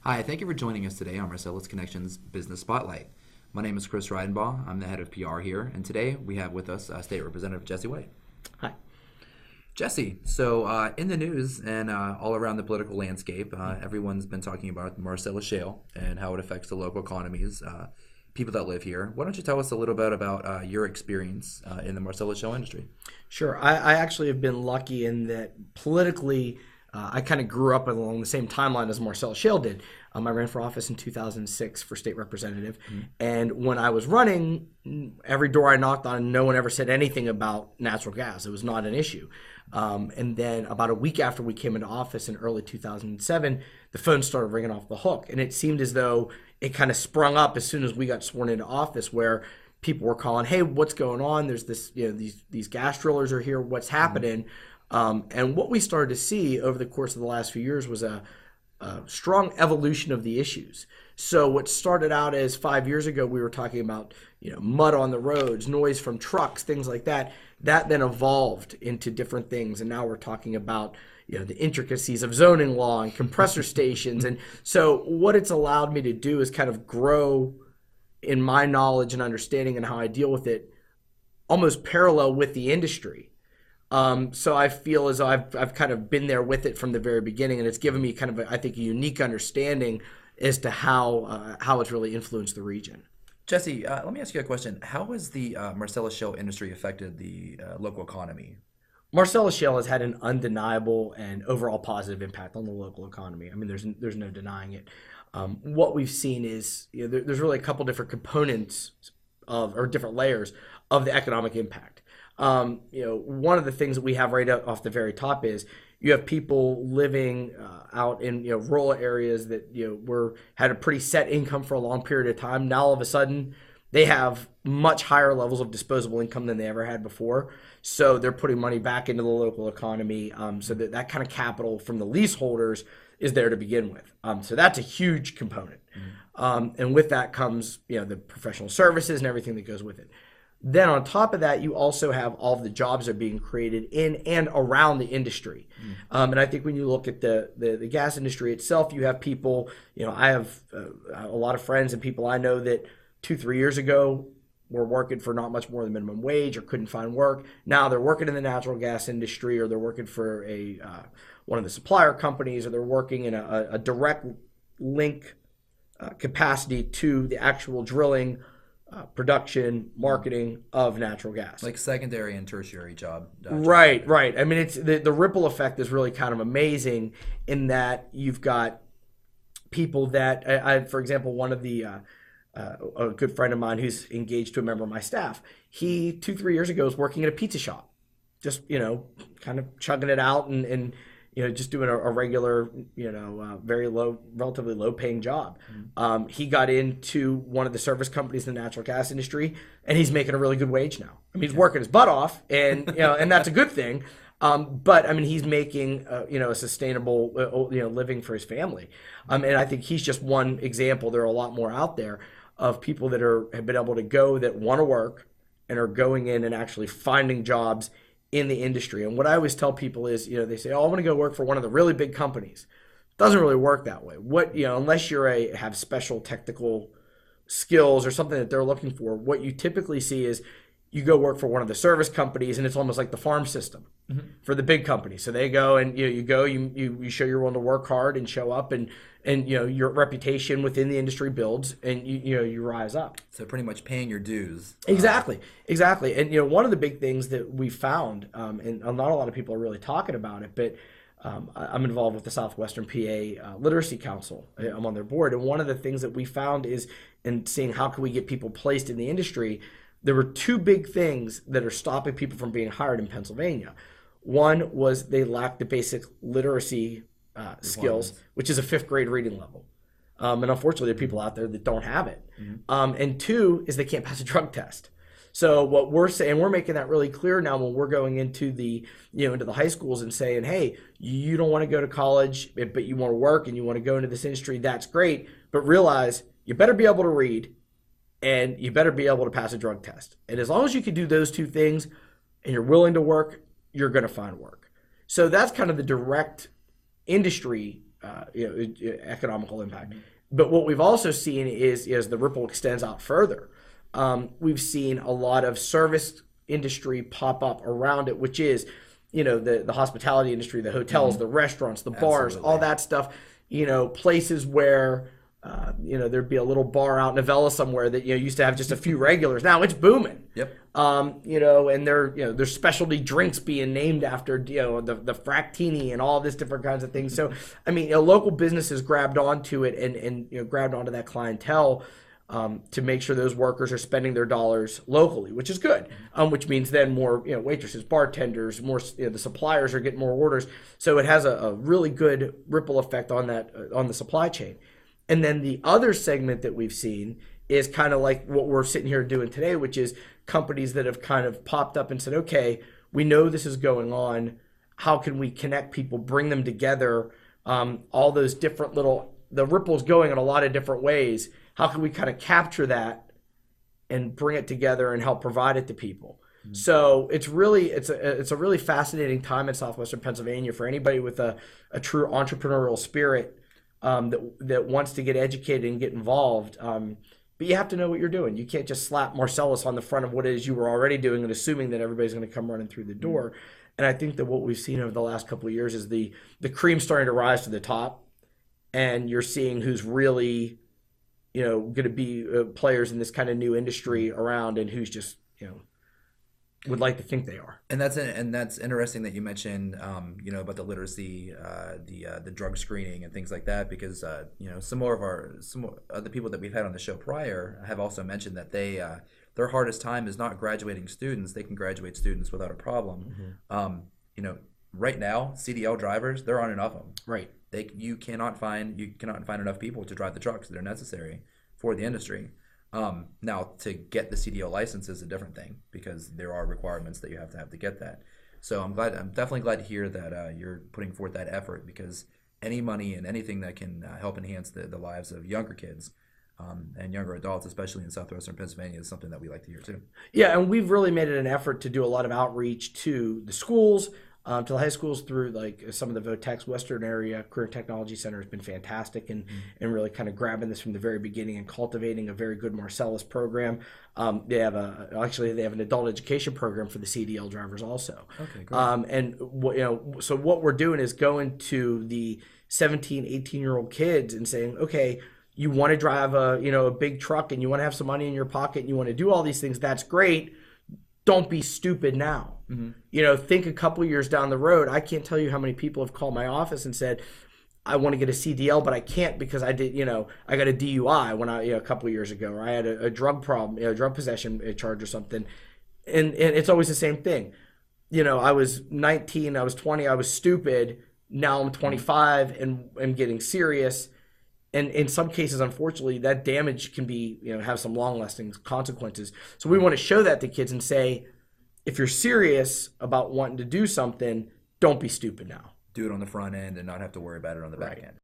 Hi, thank you for joining us today on Marcellus Connections Business Spotlight. My name is Chris Reidenbaugh. I'm the head of PR here, and today we have with us State Representative Jessie. Hi. Jessie, so in the news and all around the political landscape, everyone's been talking about the Marcellus Shale and how it affects the local economies, people that live here. Why don't you tell us a little bit about your experience in the Marcellus Shale industry? Sure. I actually have been lucky in that politically, I kind of grew up along the same timeline as Marcellus Shale did. I ran for office in 2006 for state representative. And when I was running, every door I knocked on, no one ever said anything about natural gas. It was not an issue. And then about a week after we came into office in early 2007, the phone started ringing off the hook. And it seemed as though it kind of sprung up as soon as we got sworn into office, where people were calling, hey, what's going on? There's this, these gas drillers are here. What's happening? And what we started to see over the course of the last few years was a strong evolution of the issues. So what started out as 5 years ago, we were talking about mud on the roads, noise from trucks, things like that. That then evolved into different things, and now we're talking about the intricacies of zoning law and compressor stations. And so what it's allowed me to do is kind of grow in my knowledge and understanding and how I deal with it, almost parallel with the industry. So I feel as though I've kind of been there with it from the very beginning, and it's given me kind of, I think, a unique understanding as to how it's really influenced the region. Jessie, let me ask you a question. How has the Marcellus Shale industry affected the local economy? Marcellus Shale has had an undeniable and overall positive impact on the local economy. I mean, there's no denying it. What we've seen is there's really a couple different components or different layers of the economic impact. One of the things that we have right off the very top is you have people living out in rural areas that had a pretty set income for a long period of time. Now all of a sudden they have much higher levels of disposable income than they ever had before. So they're putting money back into the local economy. So that kind of capital from the leaseholders is there to begin with. So that's a huge component. And with that comes the professional services and everything that goes with it. Then on top of that, you also have all of the jobs that are being created in and around the industry. And I think when you look at the gas industry itself, you have people, I have a lot of friends and people I know that 2-3 years ago were working for not much more than minimum wage or couldn't find work. Now they're working in the natural gas industry, or they're working for one of the supplier companies, or they're working in a direct link capacity to the actual drilling, production, marketing of natural gas, like secondary and tertiary job. Right. I mean, it's the ripple effect is really kind of amazing in that you've got people that I for example, one of the a good friend of mine who's engaged to a member of my staff. He 2-3 years ago was working at a pizza shop, just kind of chugging it out and just doing a regular, very low, relatively low paying job. He got into one of the service companies in the natural gas industry, and he's making a really good wage now. I mean, he's working his butt off, and and that's a good thing. But I mean, he's making a sustainable living for his family. And I think he's just one example. There are a lot more out there of people that have been able to go, that want to work and are going in and actually finding jobs in the industry. And what I always tell people is, they say, oh, I want to go work for one of the really big companies. It doesn't really work that way. Unless have special technical skills or something that they're looking for, what you typically see is you go work for one of the service companies, and it's almost like the farm system for the big companies. So they go and you show you're willing to work hard and show up, and your reputation within the industry builds, and you rise up. So pretty much paying your dues. Exactly. And one of the big things that we found, and not a lot of people are really talking about it, but I'm involved with the Southwestern PA Literacy Council. I'm on their board, and one of the things that we found is in seeing how can we get people placed in the industry. There were two big things that are stopping people from being hired in Pennsylvania. One was they lacked the basic literacy skills, which is a 5th grade reading level. And unfortunately, there are people out there that don't have it. And two is they can't pass a drug test. So what we're saying, we're making that really clear now when we're going into the high schools and saying, hey, you don't want to go to college, but you want to work and you want to go into this industry, that's great. But realize you better be able to read, and you better be able to pass a drug test. And as long as you can do those two things and you're willing to work, you're going to find work. So that's kind of the direct industry economical impact. But what we've also seen is as the ripple extends out further, we've seen a lot of service industry pop up around it, which is, the hospitality industry, the hotels, the restaurants, the bars, all that stuff, places where, there'd be a little bar out in Avella somewhere that, used to have just a few regulars. Now it's booming. Yep. And there's specialty drinks being named after, the Fractini and all this different kinds of things. So, local businesses grabbed onto it and grabbed onto that clientele to make sure those workers are spending their dollars locally, which is good. Which means then more, waitresses, bartenders, more, the suppliers are getting more orders. So it has a really good ripple effect on that, on the supply chain. And then the other segment that we've seen is kind of like what we're sitting here doing today, which is companies that have kind of popped up and said, okay, we know this is going on. How can we connect people, bring them together? All those different the ripple's going in a lot of different ways. How can we kind of capture that and bring it together and help provide it to people? Mm-hmm. So it's a really fascinating time in Southwestern Pennsylvania for anybody with a true entrepreneurial spirit that wants to get educated and get involved. But you have to know what you're doing. You can't just slap Marcellus on the front of what it is you were already doing and assuming that everybody's going to come running through the door. And I think that what we've seen over the last couple of years is the cream starting to rise to the top, and you're seeing who's really, going to be players in this kind of new industry around, and who's just, would like to think they are. And that's interesting that you mentioned, about the literacy, the drug screening and things like that, because some of the people that we've had on the show prior have also mentioned that their hardest time is not graduating students. They can graduate students without a problem. Mm-hmm. Right now, CDL drivers, there aren't enough of them. Right. You cannot find enough people to drive the trucks that are necessary for the industry. Now, to get the CDL license is a different thing, because there are requirements that you have to get that. So I'm definitely glad to hear that you're putting forth that effort, because any money and anything that can help enhance the lives of younger kids and younger adults, especially in Southwestern Pennsylvania, is something that we like to hear too. Yeah, and we've really made it an effort to do a lot of outreach to the schools, to the high schools, through like some of the VOTEX Western area Career Technology Center has been fantastic, and really kind of grabbing this from the very beginning and cultivating a very good Marcellus program. They have an adult education program for the CDL drivers also. Okay, great. So what we're doing is going to the 17, 18-year-old kids and saying, okay, you want to drive a big truck and you want to have some money in your pocket and you want to do all these things, that's great. Don't be stupid now. Mm-hmm. Think a couple years down the road. I can't tell you how many people have called my office and said, I want to get a CDL, but I can't because I did, I got a DUI when a couple years ago, or I had a drug problem, drug possession charge or something. And it's always the same thing. I was 19, I was 20, I was stupid. Now I'm 25 and I'm getting serious. And in some cases, unfortunately, that damage can be, have some long-lasting consequences. So we want to show that to kids and say, if you're serious about wanting to do something, don't be stupid now. Do it on the front end and not have to worry about it on the back end.